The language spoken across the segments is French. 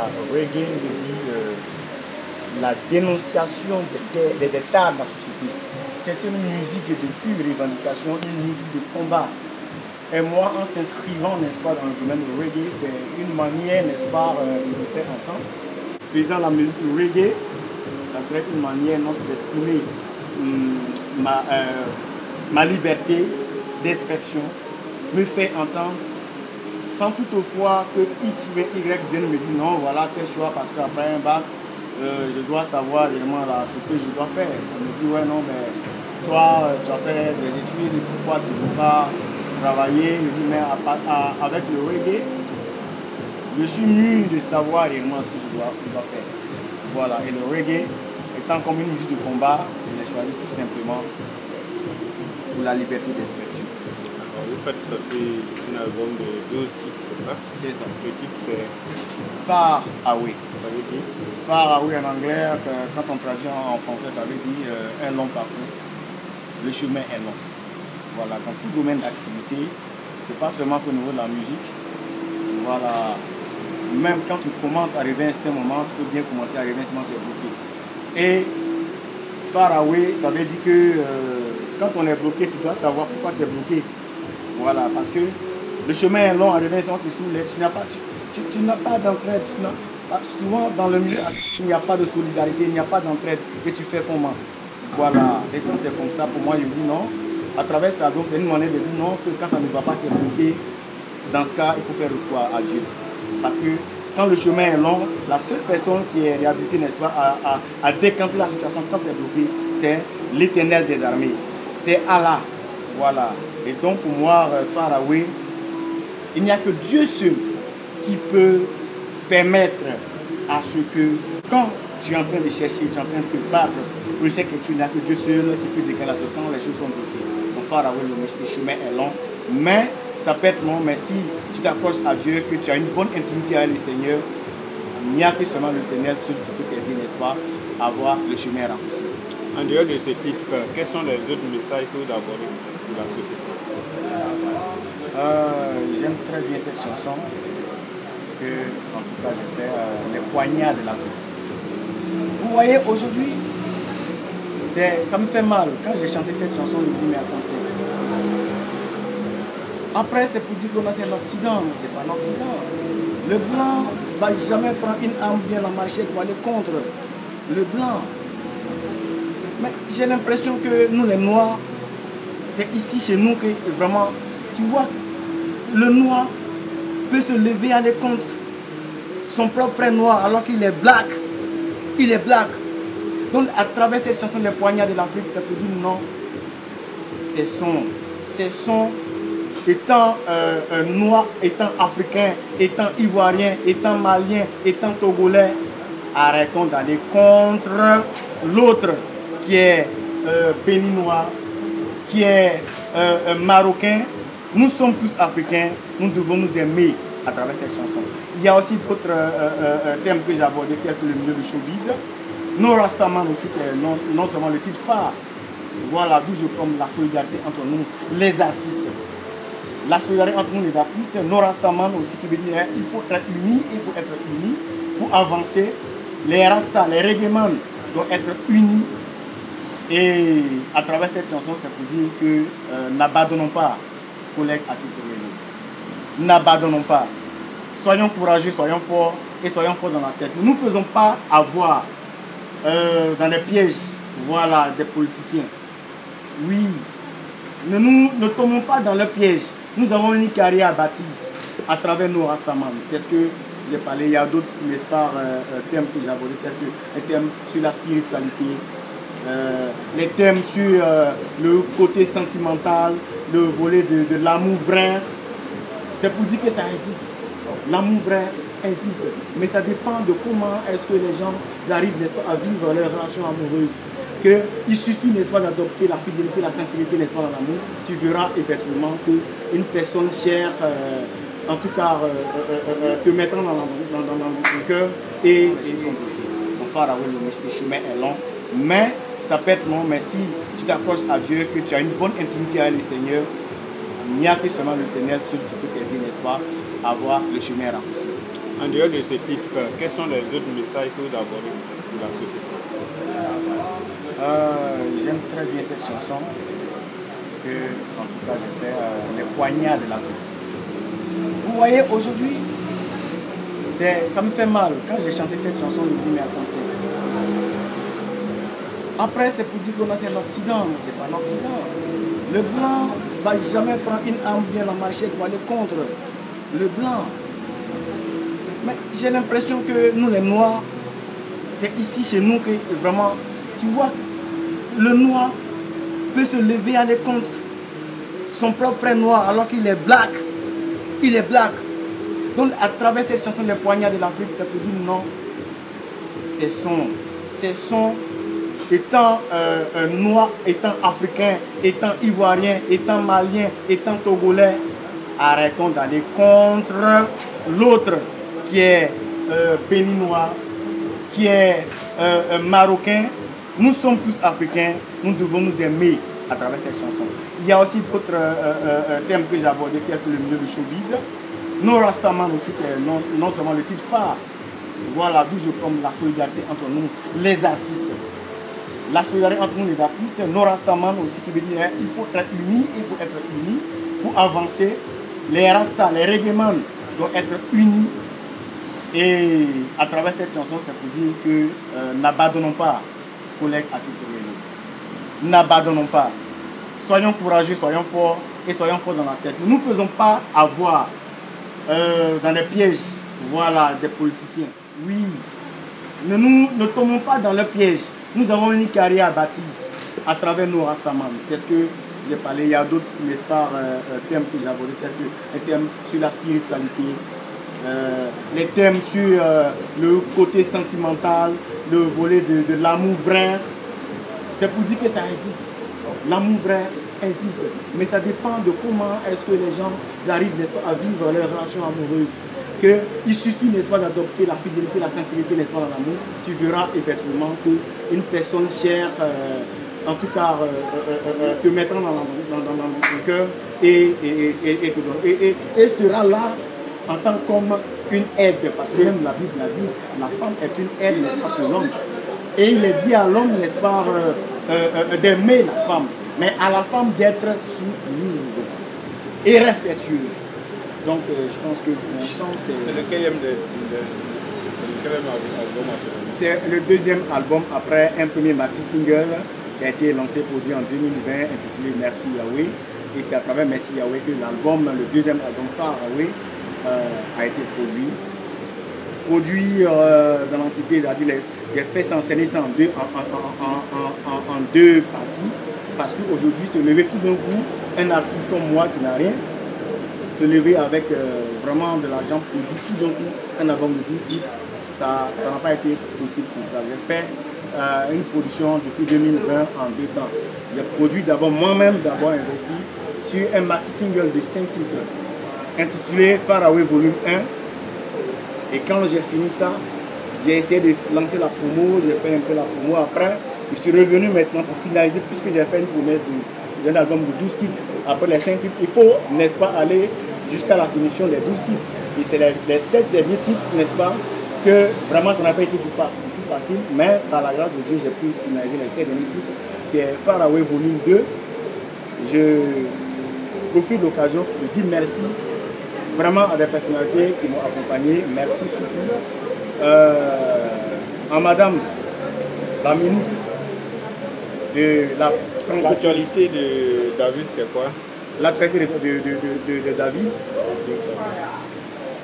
Voilà, reggae veut dire la dénonciation des tares de la société. C'est une musique de pure revendication, une musique de combat. Et moi, en s'inscrivant, n'est-ce pas, dans le domaine du reggae, c'est une manière, n'est-ce pas, de me faire entendre. Faisant la musique du reggae, ça serait une manière d'exprimer ma liberté d'expression, me faire entendre, sans toutefois que X ou Y vienne me dire non, voilà tel choix, parce qu'après un bac, je dois savoir vraiment là, ce que je dois faire. On me dit ouais non, mais toi, tu as fait des études, pourquoi tu ne peux pas travailler? Je dis mais avec le reggae, je suis mûr de savoir réellement ce que je dois faire. Voilà, et le reggae étant comme une musique de combat, je l'ai choisi tout simplement pour la liberté d'expression. Alors vous faites sortir un album de 12 titres, c'est ça? C'est ça. Le titre c'est Far Away. Ça veut dire? Far Away en anglais, quand on traduit en français, ça veut dire un long parcours. Le chemin est long. Voilà, dans tout domaine d'activité, c'est pas seulement qu'au niveau de la musique. Voilà, même quand tu commences à arriver à un certain moment, tu peux bien commencer à arriver à un certain moment, tu es bloqué. Et Far Away, ça veut dire que quand on est bloqué, tu dois savoir pourquoi tu es bloqué. Voilà, parce que le chemin est long, arriver à un certain moment, tu soulèves, tu n'as pas d'entraide. Souvent dans le milieu, il n'y a pas de solidarité, il n'y a pas d'entraide. Et tu fais comment? Voilà, et quand c'est comme ça, pour moi, je me dis non. À travers cet album, c'est une manière de dire non, que quand ça ne va pas se bloquer, dans ce cas, il faut faire recours à Dieu. Parce que quand le chemin est long, la seule personne qui est réhabilitée, n'est-ce pas, à décanter la situation quand elle est bloquée, c'est l'Éternel des armées. C'est Allah. Voilà. Et donc pour moi, Far Away, il n'y a que Dieu seul qui peut permettre à ce que, quand tu es en train de chercher, tu es en train de te battre, pour essayer que tu n'as que Dieu seul qui peut décaler quand les choses sont bloquées. Donc Far Away, le chemin est long, mais ça peut être long, mais si tu t'approches à Dieu, que tu as une bonne intimité avec le Seigneur, il n'y a que seulement l'Éternel seul qui peut t'aider, n'est-ce pas, à voir le chemin raccourci. En dehors de ces titres, quels sont les autres messages que vous abordez pour la société? J'aime très bien cette chanson que, en tout cas, j'ai fait, Les poignards de l'Afrique. Vous voyez, aujourd'hui, ça me fait mal. Quand j'ai chanté cette chanson, je me dis, mais attends, après, c'est pour dire qu'on a c'est l'Occident, mais ce n'est pas l'Occident. Le blanc ne va jamais prendre une arme bien la machette pour aller contre le blanc. Mais j'ai l'impression que nous, les Noirs, c'est ici chez nous que vraiment, tu vois, le Noir peut se lever et aller contre son propre frère noir alors qu'il est black. Il est black. Donc, à travers cette chanson, Les poignards de l'Afrique, ça peut dire non. C'est son étant noir, étant africain, étant ivoirien, étant malien, étant togolais, arrêtons d'aller contre l'autre qui est béninois, qui est marocain. Nous sommes tous africains, nous devons nous aimer à travers cette chanson. Il y a aussi d'autres thèmes que j'ai abordés, tels que le milieu du showbiz. No Rastaman aussi, qui est non seulement le titre phare. Voilà, d'où je prends la solidarité entre nous, les artistes. La solidarité entre nous, les artistes. No Rastaman aussi, qui veut dire il faut être unis, il faut être unis pour avancer. Les Rastas, les reggaeman doivent être unis. Et à travers cette chanson, c'est pour dire que n'abandonnons pas, collègues artistes. N'abandonnons pas. Soyons courageux, soyons forts et soyons forts dans la tête. Ne nous faisons pas avoir dans les pièges, voilà, des politiciens. Oui, ne tombons pas dans le piège. Nous avons une carrière à bâtir à travers nos Rastaman. C'est ce que j'ai parlé. Il y a d'autres, n'est-ce pas, thèmes que j'ai abordés, tels que les thèmes sur la spiritualité, les thèmes sur le côté sentimental, le volet de l'amour vrai. C'est pour dire que ça existe. L'amour vrai existe. Mais ça dépend de comment est-ce que les gens arrivent, n'est-ce pas, à vivre leurs relations amoureuses. Il suffit, n'est-ce pas, d'adopter la fidélité, la sincérité, n'est-ce pas, dans l'amour. Tu verras effectivement qu'une personne chère, en tout cas, te mettra dans le cœur et son Far Away, le chemin est long. Mais ça peut être long, mais si tu t'approches à Dieu, que tu as une bonne intimité avec le Seigneur, il n'y a que seulement l'Éternel seul qui peut t'aider, n'est-ce pas, à voir le chemin raccourci. En dehors de ce titre, quels sont les autres messages que vous abordez pour la société? J'aime très bien cette chanson que, en tout cas, j'ai fait Les Poignards de l'Afrique. Vous voyez, aujourd'hui, ça me fait mal. Quand j'ai chanté cette chanson, je me dis, mais attends, après, c'est pour dire qu'on a un Occident, mais c'est pas l'Occident. Le blanc ne va jamais prendre une arme bien la machette pour aller contre le blanc. Mais j'ai l'impression que nous, les Noirs, c'est ici chez nous que vraiment, tu vois, le Noir peut se lever, aller contre son propre frère noir alors qu'il est black. Il est black. Donc, à travers cette chanson, Les Poignards de l'Afrique, ça peut dire non. Cessons, étant noir, étant africain, étant ivoirien, étant malien, étant togolais, arrêtons d'aller contre l'autre qui est béninois, qui est marocain. Nous sommes tous africains, nous devons nous aimer à travers cette chanson. Il y a aussi d'autres thèmes que j'ai abordés, tels que le milieu du showbiz. Nos Rastaman aussi, qui est non seulement le titre phare. Voilà d'où je prends la solidarité entre nous, les artistes. La solidarité entre nous, les artistes. Nos Rastaman aussi, qui veut dire il faut être unis, il faut être unis pour avancer. Les Rastas, les reggaeman doivent être unis. Et à travers cette chanson, c'est pour dire que n'abandonnons pas, collègues artistes. N'abandonnons pas. Soyons courageux, soyons forts et soyons forts dans la tête. Nous ne faisons pas avoir dans les pièges, voilà, des politiciens. Oui, ne tombons pas dans le piège. Nous avons une carrière à bâtir à travers nos Rastaman. C'est ce que j'ai parlé. Il y a d'autres, n'est-ce pas, thèmes que j'ai abordés, tels que les thèmes sur la spiritualité, les thèmes sur le côté sentimental, le volet de l'amour vrai. C'est pour dire que ça existe. L'amour vrai existe. Mais ça dépend de comment est-ce que les gens arrivent, n'est-ce pas, à vivre leurs relations amoureuses. Il suffit, n'est-ce pas, d'adopter la fidélité, la sincérité, n'est-ce pas, dans l'amour. Tu verras effectivement qu'une personne chère, en tout cas, te mettra dans le cœur et sera là en tant qu'homme une aide. Parce que même la Bible a dit, la femme est une aide, n'est-ce pas, pour l'homme. Et il est dit à l'homme, n'est-ce pas, d'aimer la femme, mais à la femme d'être soumise et respectueuse. Donc, je pense que pour l'instant, c'est lequel album? C'est le deuxième album après un premier maxi single qui a été lancé produit en 2020 intitulé Merci Yahweh. Et c'est à travers Merci Yahweh que l'album, le deuxième album phare Yahweh, a été produit dans l'entité, c'est-à-dire j'ai fait s'enseigner ça en deux parties, parce qu'aujourd'hui, se lever tout d'un coup, un artiste comme moi qui n'a rien, se lever avec vraiment de l'argent produit tout d'un coup, un album de 12 titres, ça n'a pas été possible pour ça. J'ai fait une production depuis 2020 en 2 temps. J'ai produit d'abord, moi-même d'abord investi sur un maxi single de 5 titres, intitulé Far Away Volume 1. Et quand j'ai fini ça, j'ai essayé de lancer la promo, j'ai fait un peu la promo. Après, je suis revenu maintenant pour finaliser, puisque j'ai fait une promesse d'un album de 12 titres. Après les 5 titres, il faut, n'est-ce pas, aller jusqu'à la finition des 12 titres. Et c'est les 7 derniers titres, n'est-ce pas, que vraiment ça n'a pas été tout facile. Mais par la grâce de Dieu, j'ai pu finaliser les 7 derniers titres, qui est Far Away Volume 2. Je profite de l'occasion de dire merci vraiment à des personnalités qui m'ont accompagné. Merci surtout à Madame la ministre de la francophonie. L'actualité de David, c'est quoi? L'actualité de David.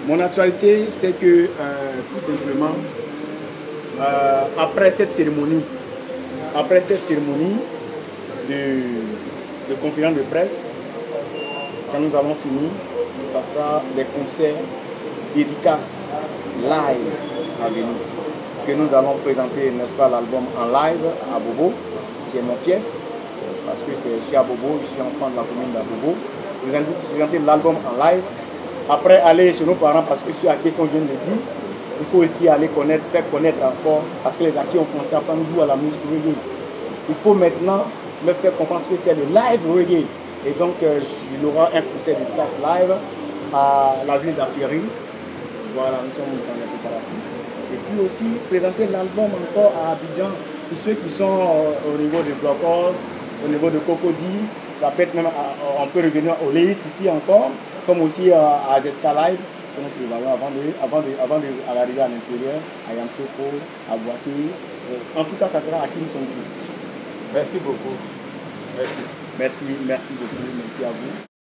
Mon actualité, c'est que tout simplement, après cette cérémonie de conférence de presse, quand nous avons fini, ça sera des concerts, dédicaces live à venir, que nous allons présenter, n'est-ce pas, l'album en live à Bobo, qui est mon fief, parce que je suis à Bobo, je suis enfant de la commune d'Abobo. Présenter l'album en live, après aller chez nos parents, parce que je suis acquis, comme je viens de le dire, il faut aussi aller faire connaître un sport, parce que les acquis ont commencé à prendre goût à la musique reggae. Il faut maintenant me faire comprendre ce que c'est le live reggae. Et donc, il y aura un concert de classe live à la ville d'Afiri, Voilà, nous sommes dans les préparatifs. Et puis aussi présenter l'album encore à Abidjan pour ceux qui sont au niveau de Blocos, au niveau de Cocody. Ça peut être même, on peut revenir au Leis ici encore, comme aussi à ZK Live. Que nous prévoyons avant d'arriver à l'intérieur, à Yamsoko, à Boaké. En tout cas, ça sera à qui nous sommes tous. Merci beaucoup. Merci. Merci beaucoup. Merci à vous.